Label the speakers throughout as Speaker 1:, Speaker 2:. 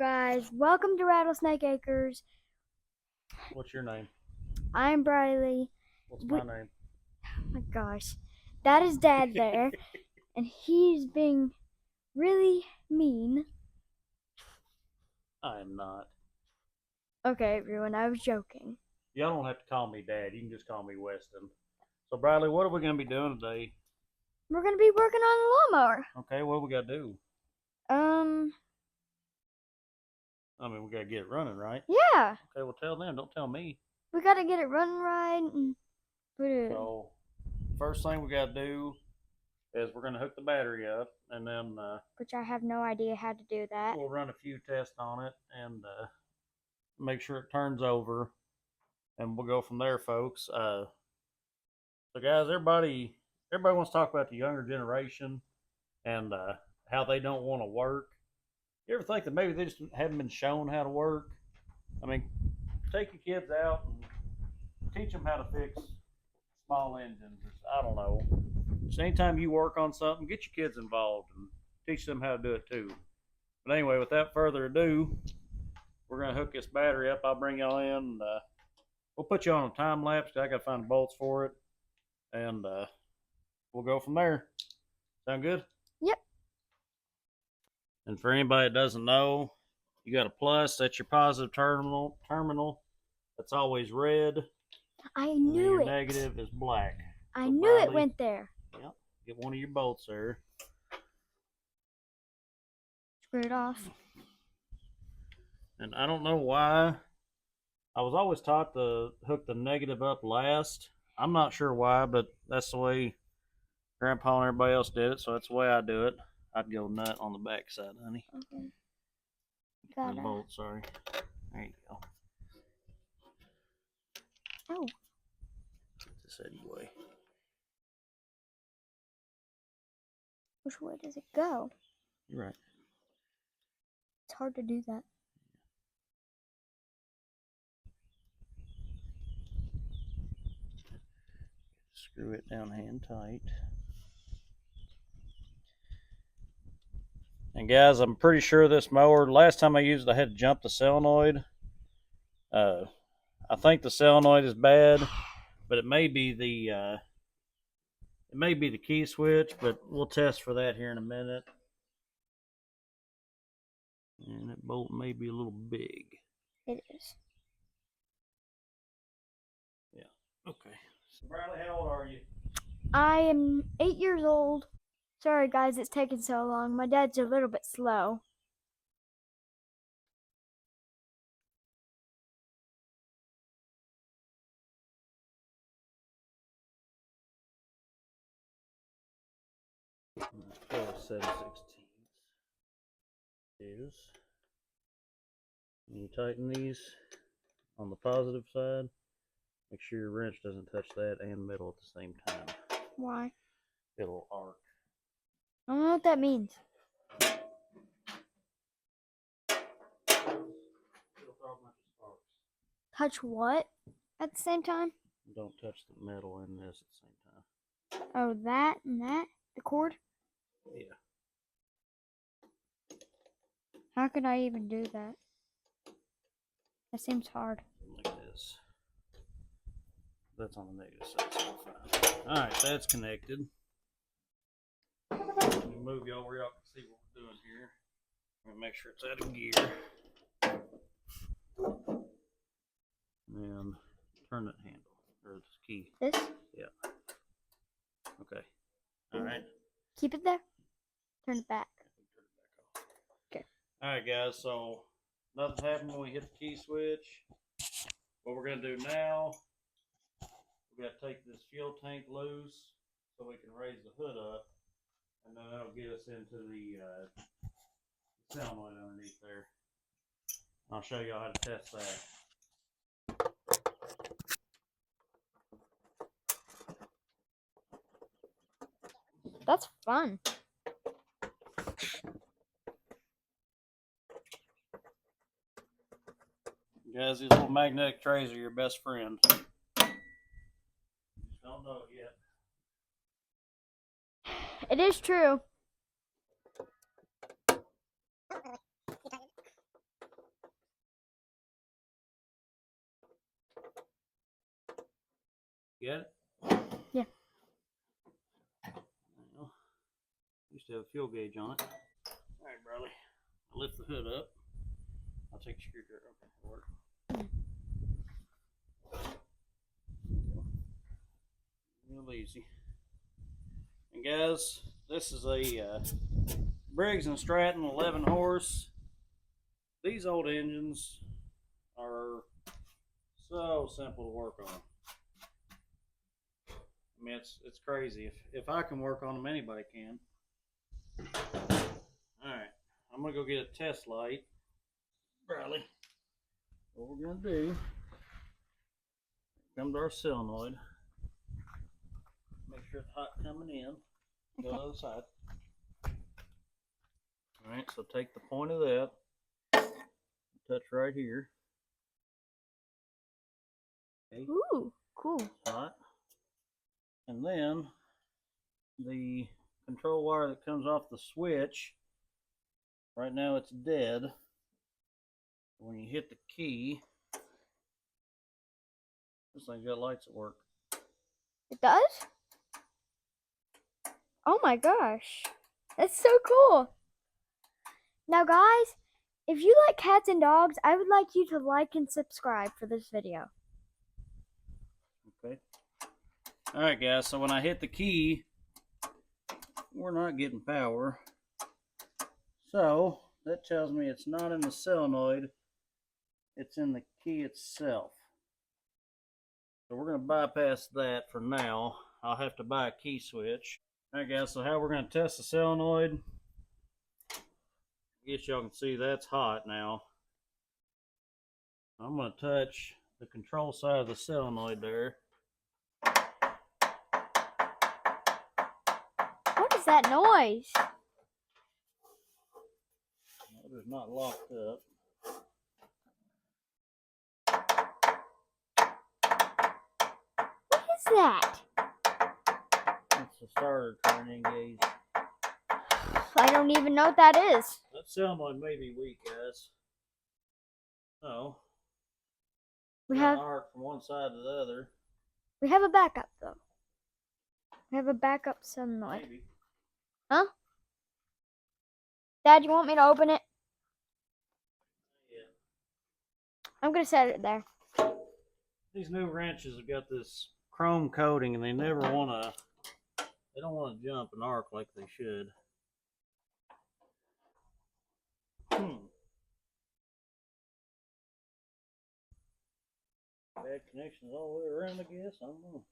Speaker 1: guys, welcome to Rattlesnake Acres.
Speaker 2: What's your name?
Speaker 1: I'm Bryleigh.
Speaker 2: What's my name?
Speaker 1: Oh my gosh, that is Dad there, and he's being really mean.
Speaker 2: I am not.
Speaker 1: Okay, everyone, I was joking.
Speaker 2: Y'all don't have to call me Dad. You can just call me Weston. So, Bryleigh, what are we going to be doing today?
Speaker 1: We're gonna be working on the lawnmower.
Speaker 2: Okay, what do we got to do? We got to get it running, right?
Speaker 1: Yeah.
Speaker 2: Okay, well, tell them. Don't tell me.
Speaker 1: We gotta get it running right and put it.
Speaker 2: So, first thing we got to do is we're going to hook the battery up, and then
Speaker 1: Which I have no idea how to do that.
Speaker 2: we'll run a few tests on it and make sure it turns over, and we'll go from there, folks. So, guys, everybody wants to talk about the younger generation and how they don't want to work. You ever think that maybe they just haven't been shown how to work? I mean, take your kids out and teach them how to fix small engines. I don't know. Just anytime you work on something, get your kids involved and teach them how to do it too. But anyway, without further ado, we're going to hook this battery up. I'll bring y'all in. And, we'll put you on a time lapse. I got to find the bolts for it. And we'll go from there. Sound good?
Speaker 1: Yep.
Speaker 2: And for anybody that doesn't know, you got a plus. That's your positive terminal. That's always red.
Speaker 1: I knew it.
Speaker 2: Your negative is black.
Speaker 1: I knew it went there.
Speaker 2: Yep. Get one of your bolts there.
Speaker 1: Screw it off.
Speaker 2: And I don't know why. I was always taught to hook the negative up last. I'm not sure why, but that's the way Grandpa and everybody else did it, so that's the way I do it. I'd go nut on the back side, honey.
Speaker 1: Okay. Got
Speaker 2: the
Speaker 1: it.
Speaker 2: bolt, sorry. There you go.
Speaker 1: Oh.
Speaker 2: This anyway.
Speaker 1: Which way does it go?
Speaker 2: You're right.
Speaker 1: It's hard to do that.
Speaker 2: Screw it down hand tight. And guys, I'm pretty sure this mower, last time I used it, I had to jump the solenoid. I think the solenoid is bad, but it may be the key switch, but we'll test for that here in a minute. And that bolt may be a little big.
Speaker 1: It is.
Speaker 2: Yeah. Okay. So Bryleigh, how old are you?
Speaker 1: I am 8 years old. Sorry guys, it's taking so long. My dad's a little bit slow.
Speaker 2: Let's go 7/16 is. You tighten these on the positive side. Make sure your wrench doesn't touch that and metal at the same time.
Speaker 1: Why?
Speaker 2: It'll arc.
Speaker 1: I don't know what that means. Touch what at the same time?
Speaker 2: Don't touch the metal and this at the same time.
Speaker 1: Oh, that and that? The cord?
Speaker 2: Yeah.
Speaker 1: How could I even do that? That seems hard.
Speaker 2: Like this. That's on the negative side, so fine. Alright, that's connected. Let me move y'all where y'all can see what we're doing here. I'm gonna make sure it's out of gear. And turn that handle, or this key.
Speaker 1: This?
Speaker 2: Yeah. Okay. Alright.
Speaker 1: Keep it there. Turn it back. Okay.
Speaker 2: Alright guys, so nothing's happened when we hit the key switch. What we're gonna do now, we gotta take this fuel tank loose so we can raise the hood up, and then that'll get us into the solenoid underneath there. I'll show you how to test that.
Speaker 1: That's fun.
Speaker 2: Guys, these little magnetic trays are your best friend. Don't know it yet.
Speaker 1: It is true.
Speaker 2: You got it?
Speaker 1: Yeah.
Speaker 2: Well, used to have a fuel gauge on it. All right, Bryleigh. I'll lift the hood up. I'll take the screwdriver. Okay, that'll work. Real easy. And guys, this is a Briggs and Stratton 11 horse. These old engines are so simple to work on. I mean, it's crazy. If I can work on them, anybody can. All right, I'm gonna go get a test light. Bryleigh, what we're gonna do? Come to our solenoid. Make sure it's hot coming in. Go to the other side. All right, so take the point of that, touch right here. Okay.
Speaker 1: Ooh, cool.
Speaker 2: It's hot. And then the control wire that comes off the switch, right now it's dead. When you hit the key, this thing's got lights at work.
Speaker 1: It does? Oh my gosh. That's so cool. Now guys, if you like cats and dogs, I would like you to like and subscribe for this video.
Speaker 2: Okay. Alright guys, so when I hit the key, we're not getting power. So, that tells me it's not in the solenoid, it's in the key itself. So we're going to bypass that for now. I'll have to buy a key switch. Alright guys, so how we're going to test the solenoid. I guess y'all can see that's hot now. I'm going to touch the control side of the solenoid there.
Speaker 1: What is that noise?
Speaker 2: Motor's not locked up.
Speaker 1: What is that?
Speaker 2: That's the starter turning gauge.
Speaker 1: I don't even know what that is.
Speaker 2: That solenoid may be weak, guys. So,
Speaker 1: We have
Speaker 2: arc from one side to the other.
Speaker 1: We have a backup though. We have a backup solenoid.
Speaker 2: Maybe.
Speaker 1: Huh? Dad, you want me to open it?
Speaker 2: Yeah.
Speaker 1: I'm gonna set it there.
Speaker 2: These new wrenches have got this chrome coating, and they never want to. They don't want to jump and arc like they should. Bad connections all the way around, I guess. I don't know.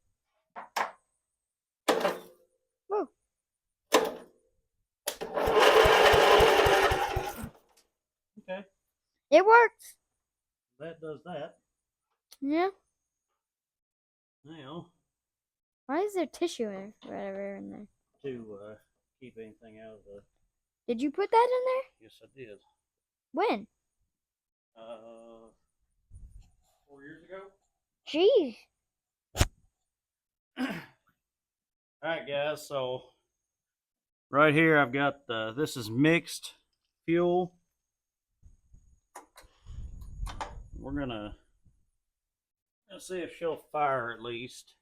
Speaker 1: Whoa.
Speaker 2: Okay.
Speaker 1: It works.
Speaker 2: That does that.
Speaker 1: Yeah.
Speaker 2: Now,
Speaker 1: Why is there tissue or whatever in there?
Speaker 2: to keep anything out of the.
Speaker 1: Did you put that in there?
Speaker 2: Yes, I did.
Speaker 1: When?
Speaker 2: 4 years ago.
Speaker 1: Jeez.
Speaker 2: Alright guys, so right here I've got this is mixed fuel. We're gonna see if she'll fire at least.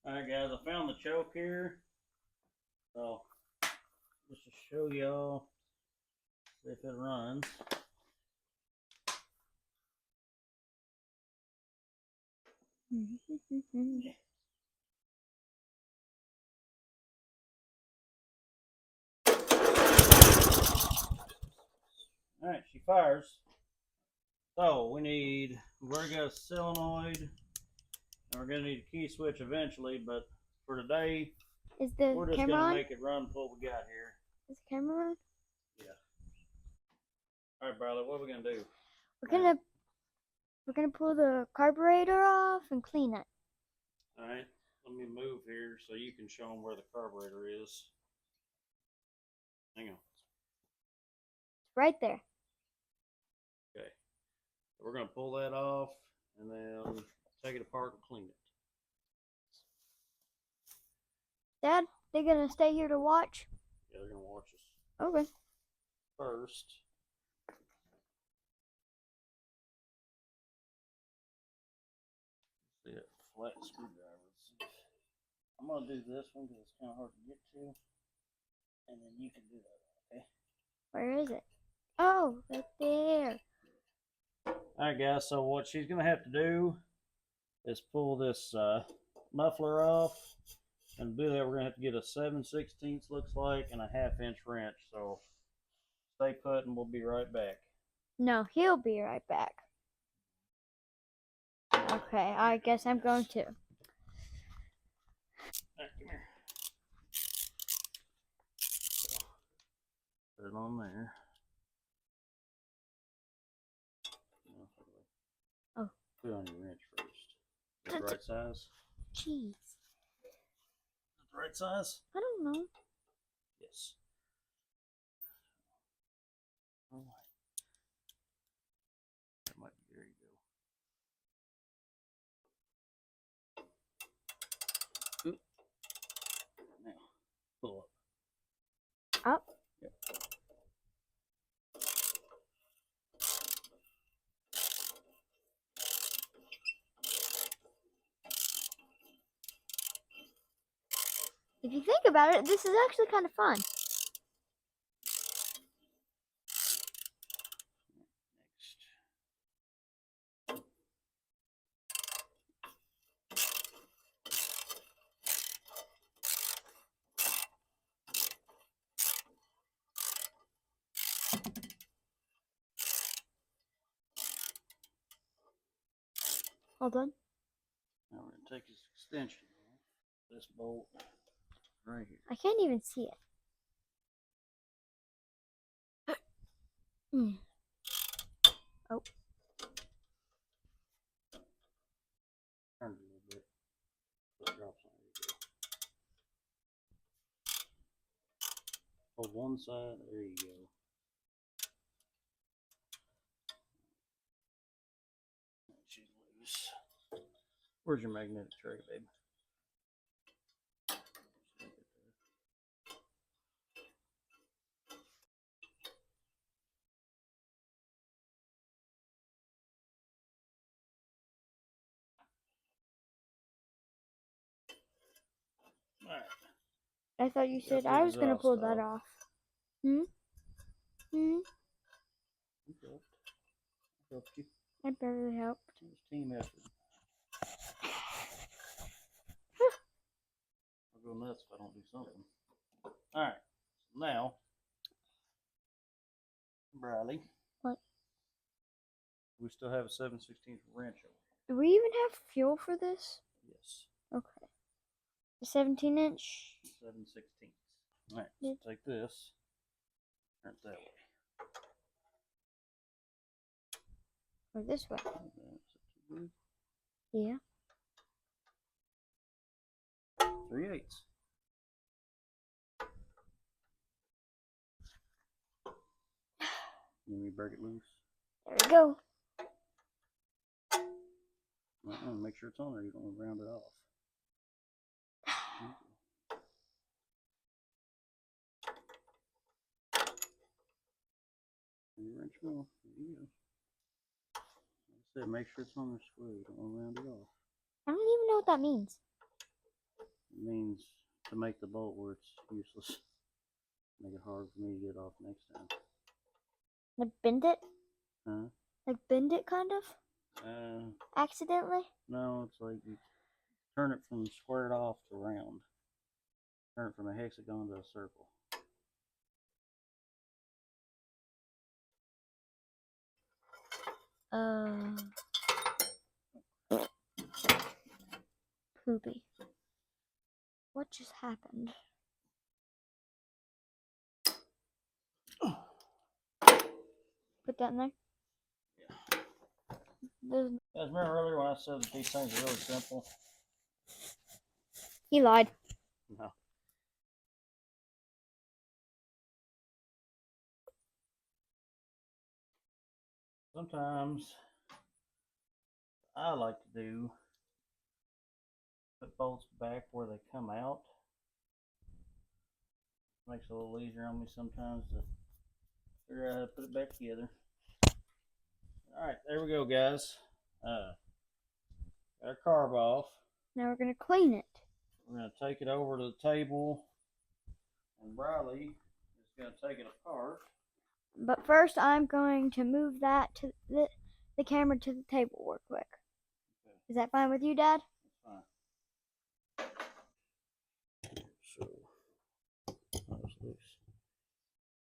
Speaker 2: Alright guys, I found the choke here. So just to show y'all if it runs. Alright, she fires. So we've already got a solenoid, and we're gonna need a key switch eventually, but for today,
Speaker 1: Is the
Speaker 2: we're just
Speaker 1: camera
Speaker 2: gonna
Speaker 1: on?
Speaker 2: make it run with what we got here.
Speaker 1: Is the camera on?
Speaker 2: Yeah. Alright, Bryleigh, what are we gonna do?
Speaker 1: We're gonna pull the carburetor off and clean it.
Speaker 2: Alright, let me move here so you can show them where the carburetor is. Hang on.
Speaker 1: It's right there.
Speaker 2: Okay. We're gonna pull that off and then take it apart and clean it.
Speaker 1: Dad, they gonna stay here to watch?
Speaker 2: Yeah, they're gonna watch us.
Speaker 1: Okay.
Speaker 2: First, flat screwdriver. I'm gonna do this one because it's kind of hard to get to, and then you can do that one, okay?
Speaker 1: Where is it? Oh, right there.
Speaker 2: Alright guys, so what she's gonna have to do is pull this muffler off, and to do that we're gonna have to get a 7/16 looks like and a 1/2 inch wrench. So stay put and we'll be right back.
Speaker 1: No, he'll be right back. Okay, I guess I'm going to.
Speaker 2: Alright, come here. Put it on there.
Speaker 1: Oh.
Speaker 2: Put it on your wrench first. Is that the right size?
Speaker 1: Jeez.
Speaker 2: Is that the right size?
Speaker 1: I don't know.
Speaker 2: Yes. Alright. That might be, there you go. Oop. Now, pull up.
Speaker 1: Up?
Speaker 2: Yep.
Speaker 1: If you think about it, this is actually kind of fun. Hold on.
Speaker 2: Now we're going to take this extension off. This bolt right here.
Speaker 1: I can't even see it. Oh.
Speaker 2: Turn it a little bit. So it drops on. Hold one side. There you go. She's loose. Where's your magnetic tray, babe? Alright.
Speaker 1: I thought you said I was going to pull that off. Hmm?
Speaker 2: You helped. I helped you.
Speaker 1: I barely helped.
Speaker 2: It was team effort. I'll go nuts if I don't do something. Alright. Now, Bryleigh.
Speaker 1: What?
Speaker 2: We still have a 7/16 wrench over here.
Speaker 1: Do we even have fuel for this?
Speaker 2: Yes.
Speaker 1: Okay. The 17-inch?
Speaker 2: 7/16. Alright, so take this. Turn it that way.
Speaker 1: Or this way? Yeah.
Speaker 2: 3/8. Let me break it loose.
Speaker 1: There we go.
Speaker 2: Make sure it's on there. You don't want to round it off. Wrench off. There you go. Like I said, make sure it's on there square. You don't want to round it off.
Speaker 1: I don't even know what that means.
Speaker 2: It means to make the bolt where it's useless. Make it hard for me to get off next time.
Speaker 1: Like bend it?
Speaker 2: Huh?
Speaker 1: Like bend it, kind of? Accidentally?
Speaker 2: No, it's like you turn it from squared off to round. Turn it from a hexagon to a circle.
Speaker 1: Poopy. What just happened? Put that in there?
Speaker 2: Yeah.
Speaker 1: There's...
Speaker 2: Guys, remember earlier when I said that these things are really simple?
Speaker 1: He lied.
Speaker 2: No. Sometimes I like to do put bolts back where they come out. Makes it a little easier on me sometimes to figure out how to put it back together. Alright, there we go, guys. Got our carb off.
Speaker 1: Now we're going to clean it.
Speaker 2: We're going to take it over to the table, and Bryleigh is going to take it apart.
Speaker 1: But first, I'm going to move that to the camera to the table real quick. Okay. Is that fine with you, Dad?
Speaker 2: That's fine. So, that was loose.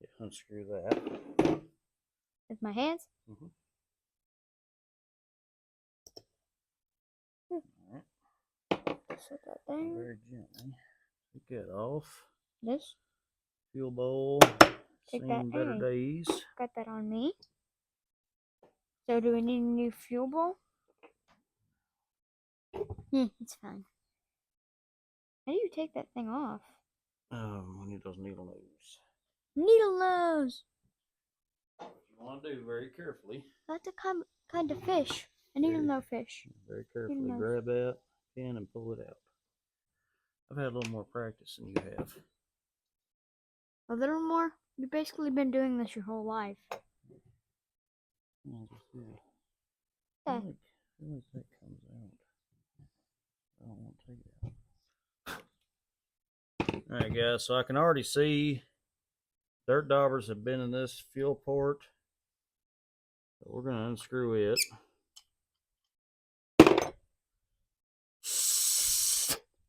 Speaker 2: Yeah, unscrew that.
Speaker 1: With my hands?
Speaker 2: Mm-hmm.
Speaker 1: Set that there.
Speaker 2: Very gently. Take that off.
Speaker 1: This?
Speaker 2: Fuel bowl.
Speaker 1: Take
Speaker 2: Seen
Speaker 1: that.
Speaker 2: better days.
Speaker 1: Got that on me. So do we need a new fuel bowl? It's fine. How do you take that thing off?
Speaker 2: We need those needle nose.
Speaker 1: Needle nose!
Speaker 2: What you want to do very carefully.
Speaker 1: That's a kind of fish. A needle nose fish.
Speaker 2: Very carefully grab that pin and pull it out. I've had a little more practice than you have.
Speaker 1: A little more? You've basically been doing this your whole life.
Speaker 2: I feel
Speaker 1: Yeah.
Speaker 2: like that comes out. I don't want to take it out. Alright guys, so I can already see dirt daubers have been in this fuel port. So we're going to unscrew it.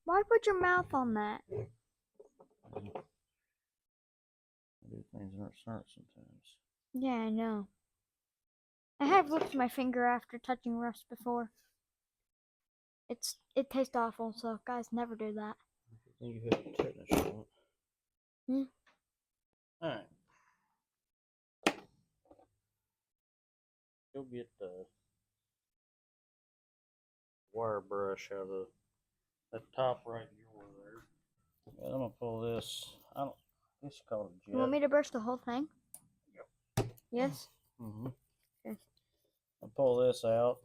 Speaker 1: Why put your mouth on that?
Speaker 2: I do things aren't smart sometimes.
Speaker 1: Yeah, I know. I have licked my finger after touching rust before. It tastes awful, so guys, never do that.
Speaker 2: I think you had tetanus on it. Alright. Go get the wire brush out of that top right drawer there. Yeah, I'm gonna pull this. This is called a jet.
Speaker 1: You want me to brush the whole thing?
Speaker 2: Yep.
Speaker 1: Yes?
Speaker 2: Mm-hmm.
Speaker 1: Okay.
Speaker 2: I'll pull this out.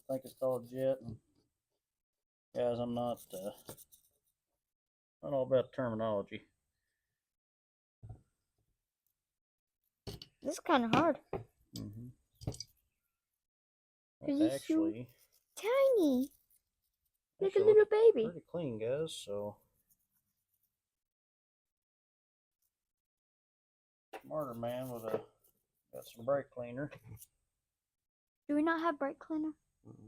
Speaker 2: I think it's called a jet. And guys, I'm not all about terminology.
Speaker 1: This is kind of hard.
Speaker 2: Mm-hmm.
Speaker 1: It's
Speaker 2: actually
Speaker 1: so tiny. Like a little baby.
Speaker 2: Pretty clean, guys, so smarter man would have got some brake cleaner.
Speaker 1: Do we not have brake cleaner?
Speaker 2: Mm-hmm.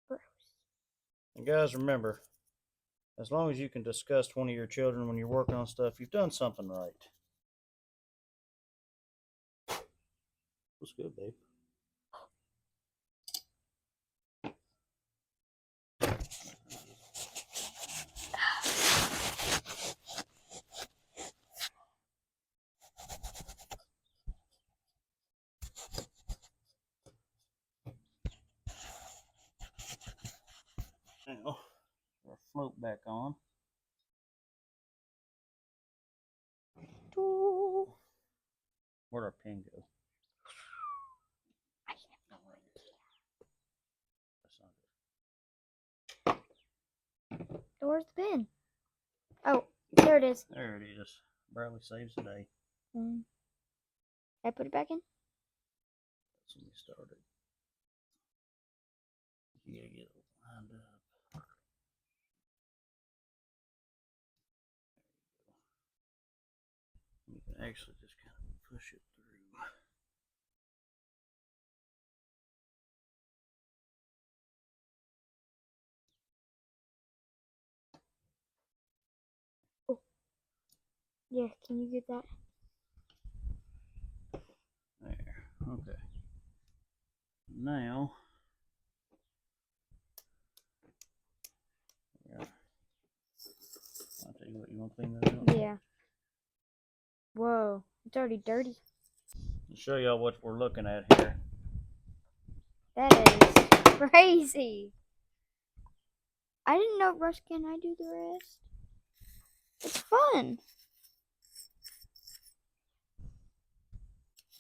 Speaker 1: Gross.
Speaker 2: And guys, remember, as long as you can discuss one of your children when you're working on stuff, you've done something right. Looks good, babe. Now, our float back on. Where'd our pin go? That's not good.
Speaker 1: Where's the pin? Oh, there it is.
Speaker 2: There it is. Bryleigh saves the day.
Speaker 1: Can I put it back in?
Speaker 2: That's when we started. You gotta get it lined up. You can actually just kind of push it through.
Speaker 1: Oh. Yeah, can you get that?
Speaker 2: There. Okay. Now, yeah. I'll tell you what, you want to clean that up?
Speaker 1: Yeah. Whoa, it's already dirty.
Speaker 2: I'll show y'all what we're looking at here.
Speaker 1: That is crazy. I didn't know Rush can I do the rest. It's fun.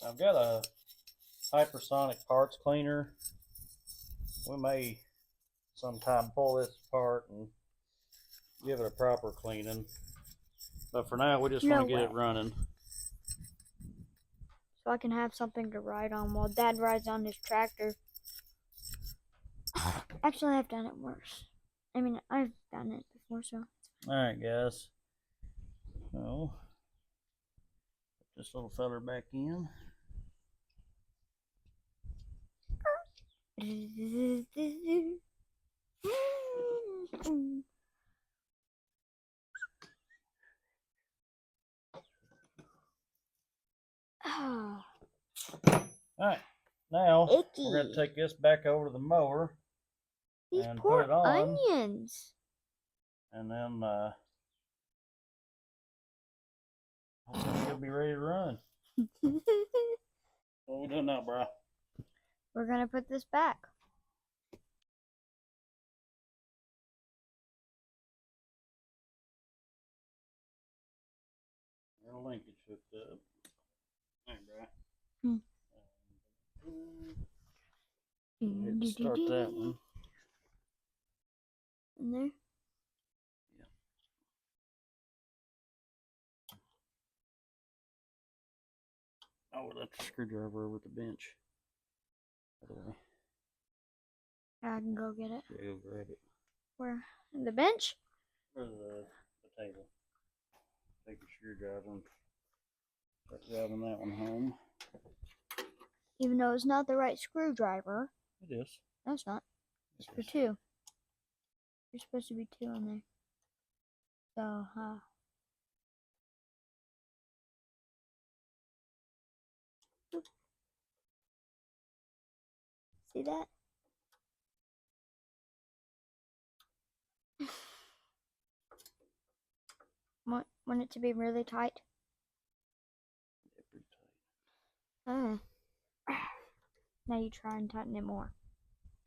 Speaker 2: I've got a hypersonic parts cleaner. We may sometime pull this apart and give it a proper cleaning. But for now, we just want to get it running.
Speaker 1: So I can have something to ride on while Dad rides on his tractor. Actually, I've done it worse. I mean, I've done it before, so.
Speaker 2: Alright, guys. So, put this little feller back in.
Speaker 1: Oh,
Speaker 2: Alright, now
Speaker 1: icky.
Speaker 2: we're going to take this back over to the mower
Speaker 1: These
Speaker 2: and
Speaker 1: poor
Speaker 2: put it on.
Speaker 1: onions.
Speaker 2: And then, hopefully she'll be ready to run. What are we doing now, bro?
Speaker 1: We're gonna put this back.
Speaker 2: Our linkage hooked up. Alright, bro. Hit start that one.
Speaker 1: In there.
Speaker 2: Yeah. Oh, we left the screwdriver over at the bench. By the way.
Speaker 1: I can go get it.
Speaker 2: Yeah, go grab it.
Speaker 1: Where? In the bench?
Speaker 2: Or the table. Take your screwdriver and start driving that one home.
Speaker 1: Even though it's not the right screwdriver.
Speaker 2: It is.
Speaker 1: No, it's not. It's for two. There's supposed to be two on there. So, see that? Want it to be really tight?
Speaker 2: Yeah, pretty tight.
Speaker 1: Now you try and tighten it more.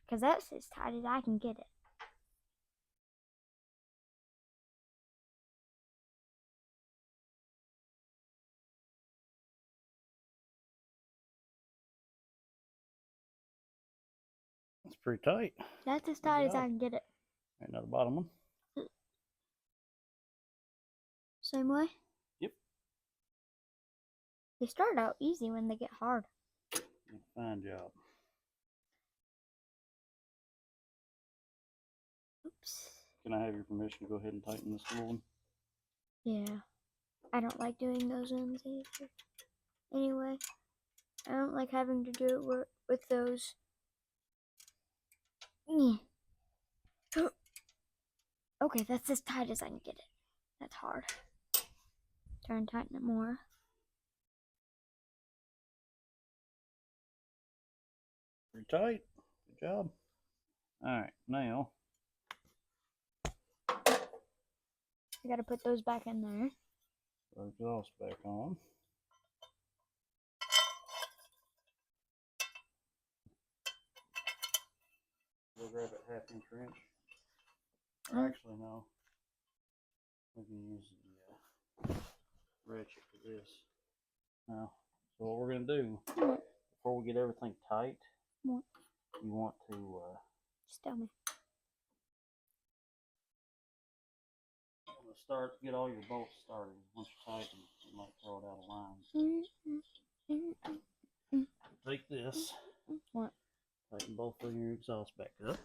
Speaker 1: Because that's as tight as I can get it.
Speaker 2: It's pretty tight.
Speaker 1: That's as tight as I can get it.
Speaker 2: Right, now the bottom one.
Speaker 1: Same way?
Speaker 2: Yep.
Speaker 1: They start out easy when they get hard.
Speaker 2: Fine job.
Speaker 1: Oops.
Speaker 2: Can I have your permission to go ahead and tighten this little one?
Speaker 1: Yeah. I don't like doing those ones either. Anyway, I don't like having to do it with those. Okay, that's as tight as I can get it. That's hard. Try and tighten it more.
Speaker 2: Pretty tight. Good job. Alright, now
Speaker 1: I gotta put those back in there.
Speaker 2: put our exhaust back on. We'll grab that 1/2-inch wrench. Actually, no. We can use the ratchet for this. Now, so what we're going to do, before we get everything tight,
Speaker 1: What?
Speaker 2: you want to
Speaker 1: Just tell me.
Speaker 2: get all your bolts started. Once you tighten, you might throw it out of line. Take this.
Speaker 1: What?
Speaker 2: Tighten both of your exhaust back up.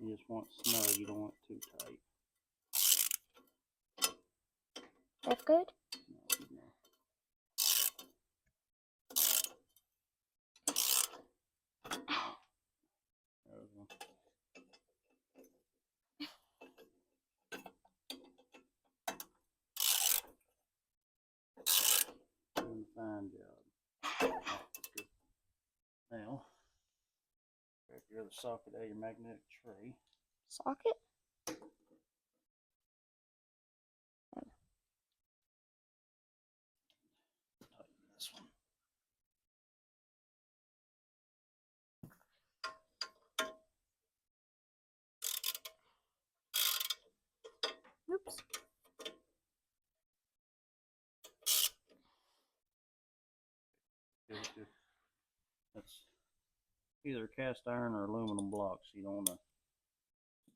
Speaker 2: You just want it snug, you don't want it too tight.
Speaker 1: That good?
Speaker 2: No. There's one. Doing a fine job. Good. Now, grab your other socket out of your magnetic tray.
Speaker 1: Socket?
Speaker 2: Tighten this one.
Speaker 1: Oops.
Speaker 2: Good. That's either cast iron or aluminum blocks. You don't want to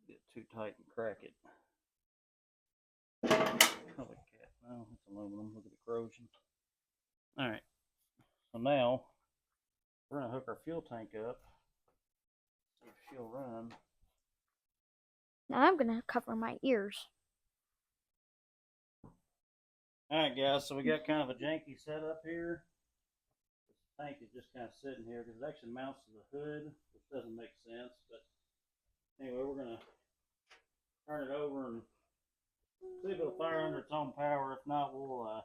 Speaker 2: get too tight and crack it. Holy cat. Oh, it's aluminum. Look at the corrosion. All right. So now we're gonna hook our fuel tank up. See if she'll run.
Speaker 1: Now I'm gonna cover my ears.
Speaker 2: All right, guys. So we got kind of a janky setup here. This tank is just kind of sitting here because it actually mounts to the hood, which doesn't make sense. But anyway, we're gonna turn it over and see if it'll fire under its own power. If not, we'll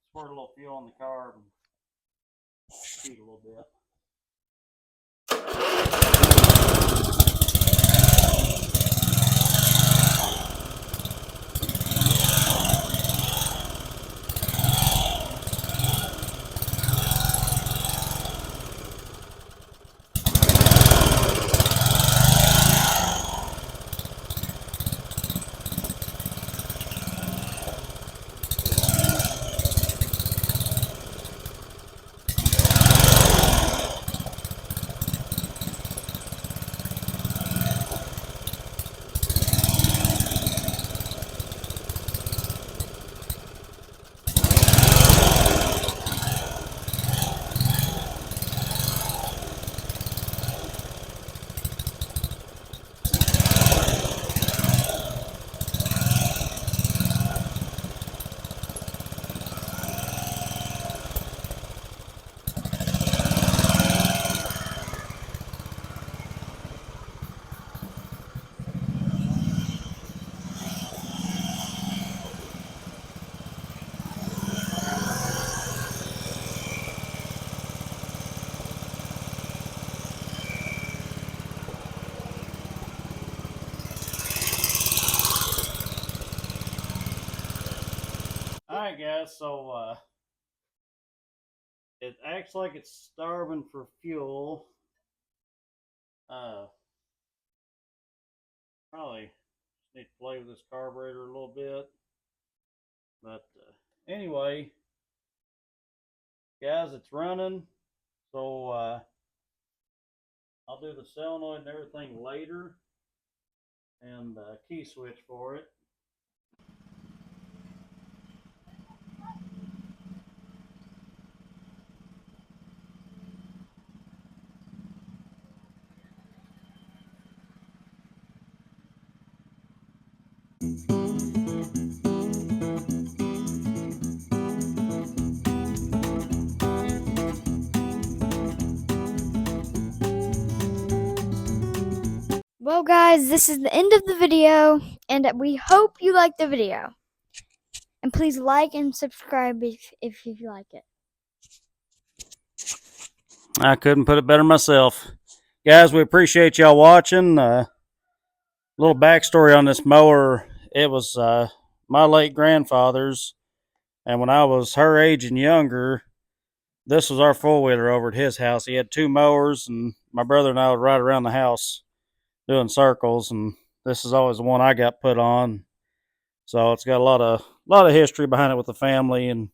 Speaker 2: squirt a little fuel on the carb and speed a little bit. Alright guys, so it acts like it's starving for fuel. Probably need to play with this carburetor a little bit. But anyway, guys, it's running. So I'll do the solenoid and everything later. And key switch for it.
Speaker 1: Well, guys, this is the end of the video, and we hope you liked the video. And please like and subscribe if you like it.
Speaker 2: I couldn't put it better myself. Guys, we appreciate y'all watching. Little backstory on this mower. It was my late grandfather's, and when I was her age and younger, this was our four-wheeler over at his house. He had two mowers, and my brother and I would ride around the house doing circles, and this is always the one I got put on. So it's got a lot of history behind it with the family,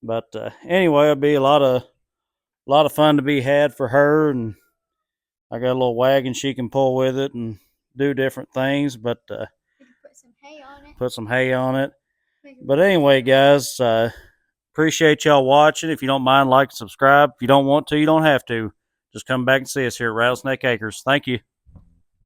Speaker 2: but anyway, it'll be a lot of fun to be had for her, and I got a little wagon she can pull with it and do different things, but
Speaker 1: You can put some hay on it.
Speaker 2: put some hay on it. But anyway, guys, appreciate y'all watching. If you don't mind, like and subscribe. If you don't want to, you don't have to. Just come back and see us here at Rattlesnake Acres. Thank you.